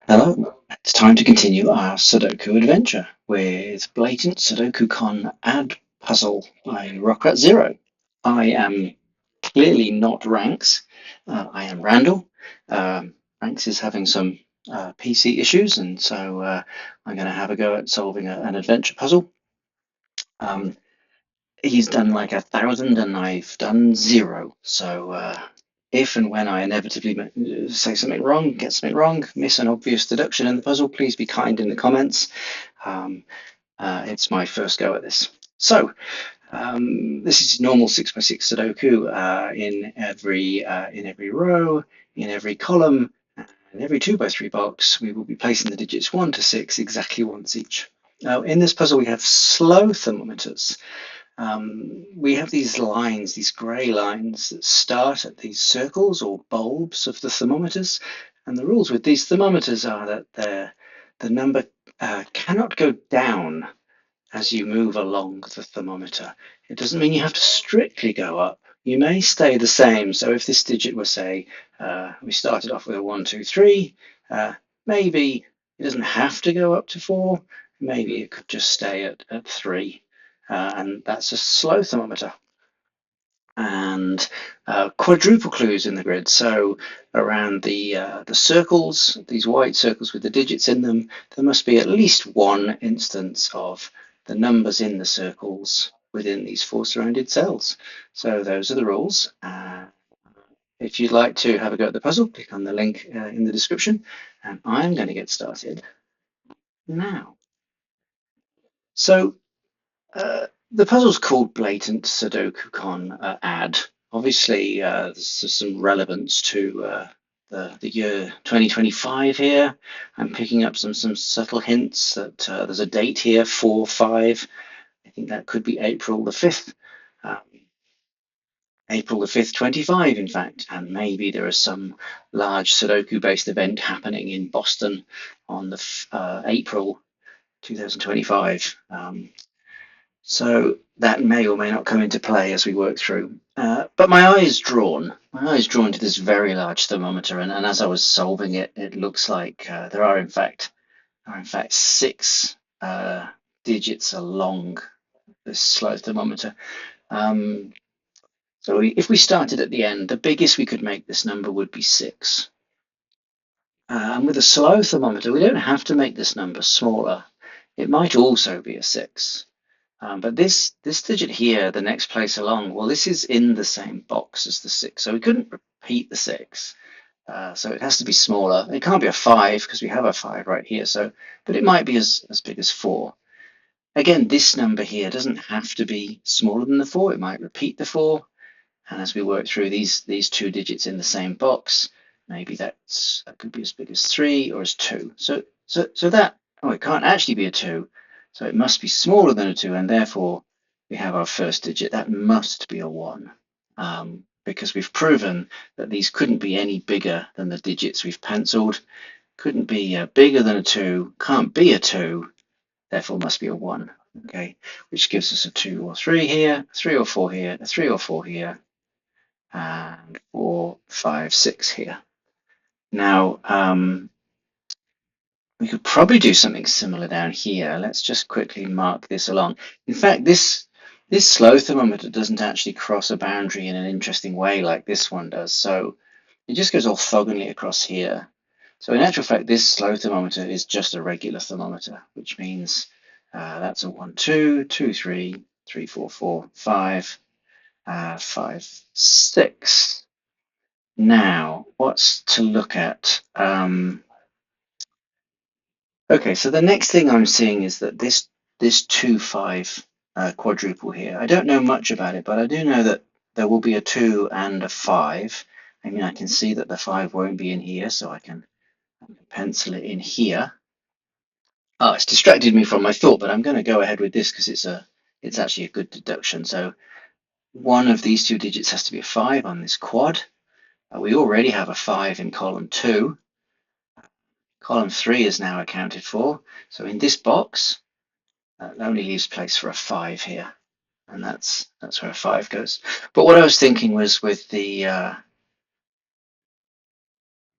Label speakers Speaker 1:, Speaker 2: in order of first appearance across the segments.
Speaker 1: Hello, it's time to continue our Sudoku adventure with Blatant SudokuCon Add Puzzle by rockratzero. I am clearly not Ranks. I am Randall. Ranks is having some PC issues, and so I'm going to have a go at solving an adventure puzzle. Um, he's done like 1,000 and I've done 0. So if and when I inevitably say something wrong, get something wrong, miss an obvious deduction in the puzzle, please be kind in the comments. Um, it's my first go at this. So this is normal 6x6 Sudoku in every row, in every column, in every 2x3 box. We will be placing the digits 1 to 6 exactly once each. Now, in this puzzle, we have slow thermometers. We have these lines, these grey lines that start at these circles or bulbs of the thermometers. And the rules with these thermometers are that the number cannot go down as you move along the thermometer. It doesn't mean you have to strictly go up. You may stay the same. So if this digit were, say, we started off with a 1, 2, 3, maybe it doesn't have to go up to 4. Maybe it could just stay at 3. And that's a slow thermometer. And quadruple clues in the grid. So around the circles, these white circles with the digits in them, there must be at least one instance of the numbers in the circles within these 4 surrounded cells. So those are the rules. If you'd like to have a go at the puzzle, click on the link in the description, and I'm going to get started now. So the puzzle's called Blatant SudokuCon Add. Obviously, there's some relevance to the year 2025 here. I'm picking up some subtle hints that there's a date here, 4/5. I think that could be April the 5th. Um, April the 5th, 25, in fact, and maybe there is some large Sudoku-based event happening in Boston on the April 2025. So that may or may not come into play as we work through. But my eye is drawn. My eye is drawn to this very large thermometer, and as I was solving it, it looks like there are in fact 6 digits along this slow thermometer. So if we started at the end, the biggest we could make this number would be 6. And with a slow thermometer, we don't have to make this number smaller. It might also be a 6. But this digit here, the next place along, well, this is in the same box as the 6, so we couldn't repeat the 6. So it has to be smaller. It can't be a 5 because we have a 5 right here. So, but it might be as big as 4. Again, this number here doesn't have to be smaller than the 4. It might repeat the 4. And as we work through these 2 digits in the same box, maybe that could be as big as 3 or as 2. So that, oh, it can't actually be a 2. So it must be smaller than a 2, and therefore we have our first digit. That must be a 1, because we've proven that these couldn't be any bigger than the digits we've penciled, couldn't be bigger than a 2, can't be a 2, therefore must be a 1. Okay, which gives us a 2 or 3 here, 3 or 4 here, a 3 or 4 here, and 4, 5, 6 here. Now, we could probably do something similar down here. Let's just quickly mark this along. In fact, this slow thermometer doesn't actually cross a boundary in an interesting way like this one does. So it just goes orthogonally across here. So in actual fact, this slow thermometer is just a regular thermometer, which means that's a 1, 2, 2, 3, 3, 4, 4, 5, 5, 6. Now, what's to look at? Okay, so the next thing I'm seeing is that this 2, 5 quadruple here. I don't know much about it, but I do know that there will be a 2 and a 5. I mean, I can see that the 5 won't be in here, so I can pencil it in here. Oh, it's distracted me from my thought, but I'm going to go ahead with this because it's actually a good deduction. So one of these 2 digits has to be a 5 on this quad. We already have a 5 in column 2. Column 3 is now accounted for. So in this box, it only leaves place for a 5 here. And that's where a 5 goes. But what I was thinking was with the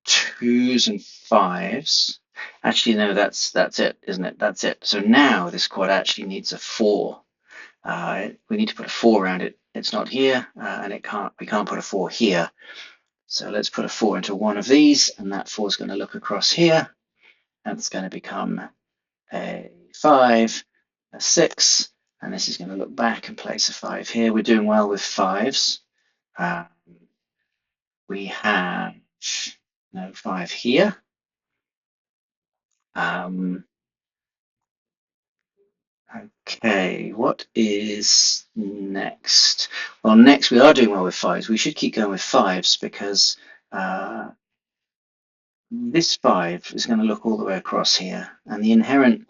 Speaker 1: 2s and 5s, Actually, no, that's it, isn't it? That's it. So now this quad actually needs a 4. We need to put a 4 around it. It's not here, and we can't put a 4 here. So let's put a 4 into one of these, and that 4 is going to look across here. That's going to become a 5, a 6, and this is going to look back and place a 5 here. We're doing well with 5s. We have no 5 here. Okay, what is next? Well, next we are doing well with 5s. We should keep going with 5s because this 5 is going to look all the way across here, and the inherent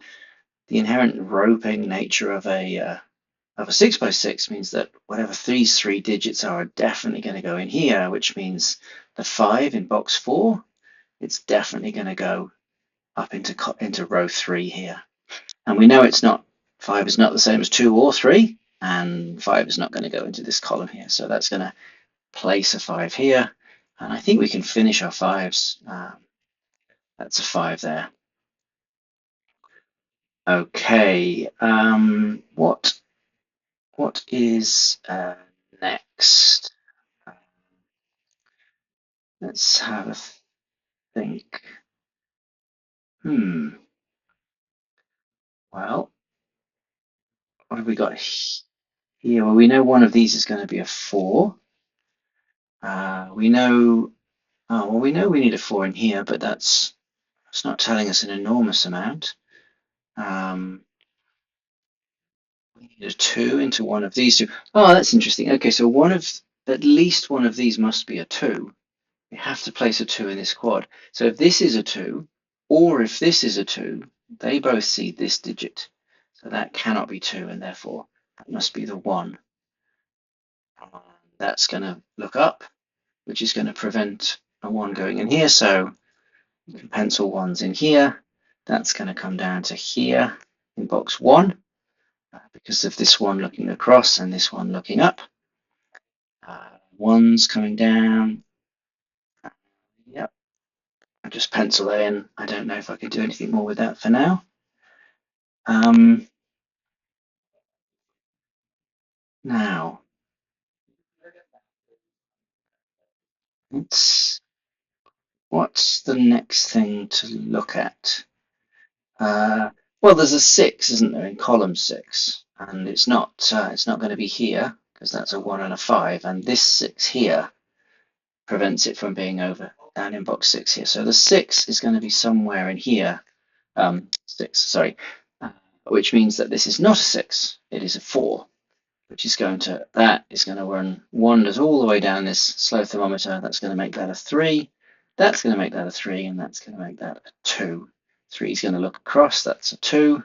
Speaker 1: roping nature of a 6x6 means that whatever these 3 digits are definitely going to go in here, which means the 5 in box 4, it's definitely going to go up into row 3 here. And we know it's not 5 is not the same as 2 or 3, and 5 is not going to go into this column here. So that's going to place a 5 here, and I think we can finish our 5s. That's a 5 there. Okay, what is next? Let's have a think. Well, what have we got here? Well, we know one of these is going to be a 4. We know, oh, well, we know we need a 4 in here, but it's not telling us an enormous amount. We need a 2 into one of these two. Oh, that's interesting. Okay, so at least one of these must be a 2. We have to place a 2 in this quad. So if this is a 2, or if this is a 2, they both see this digit. So that cannot be 2, and therefore that must be the 1. That's going to look up, which is going to prevent a 1 going in here. So you can pencil 1s in here. That's going to come down to here in box 1 because of this one looking across and this one looking up. 1's coming down. Yep. I'll just pencil that in. I don't know if I can do anything more with that for now. Now, what's the next thing to look at? Well, there's a 6, isn't there, in column 6, and it's not going to be here because that's a 1 and a 5, and this 6 here prevents it from being over down in box 6 here. So the 6 is going to be somewhere in here. 6, sorry, which means that this is not a 6, it is a 4, which is going to run wanders all the way down this slow thermometer. That's going to make that a 3, that's going to make that a 3, and that's going to make that a 2. 3 is going to look across, that's a 2.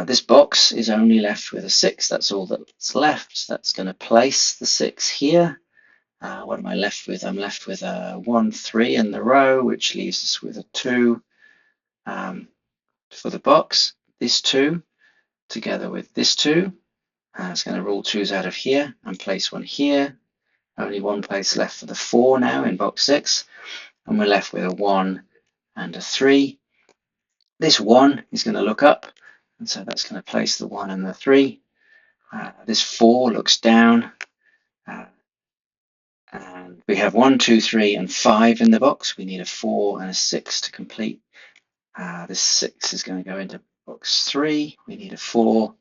Speaker 1: This box is only left with a 6, that's all that's left. That's going to place the 6 here. What am I left with? I'm left with a 1, 3 in the row, which leaves us with a 2 for the box. This 2 together with this 2. It's going to rule 2's out of here and place 1 here. Only one place left for the 4 now in box 6. And we're left with a 1 and a 3. This 1 is going to look up, and so that's going to place the 1 and the 3. This 4 looks down. And we have 1, 2, 3, and 5 in the box. We need a 4 and a 6 to complete. This 6 is going to go into box 3. We need a 4.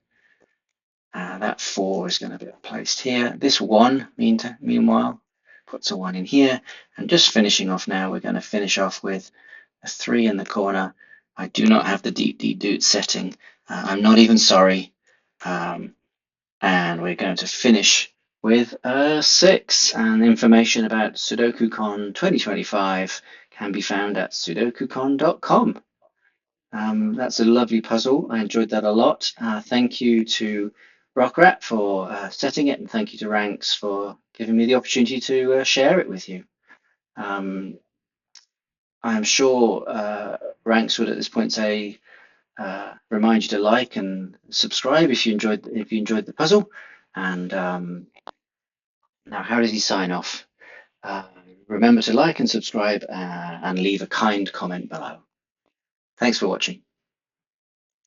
Speaker 1: That 4 is going to be placed here. This 1, meanwhile, puts a 1 in here. And just finishing off now, we're going to finish off with a 3 in the corner. I do not have the deep doot setting. I'm not even sorry. And we're going to finish with a 6. And information about SudokuCon 2025 can be found at SudokuCon.com. That's a lovely puzzle. I enjoyed that a lot. Thank you to Rockrat for setting it, and thank you to Ranks for giving me the opportunity to share it with you. I'm sure Ranks would at this point say, remind you to like and subscribe if you enjoyed the puzzle. And now, how does he sign off? Remember to like and subscribe and leave a kind comment below. Thanks for watching.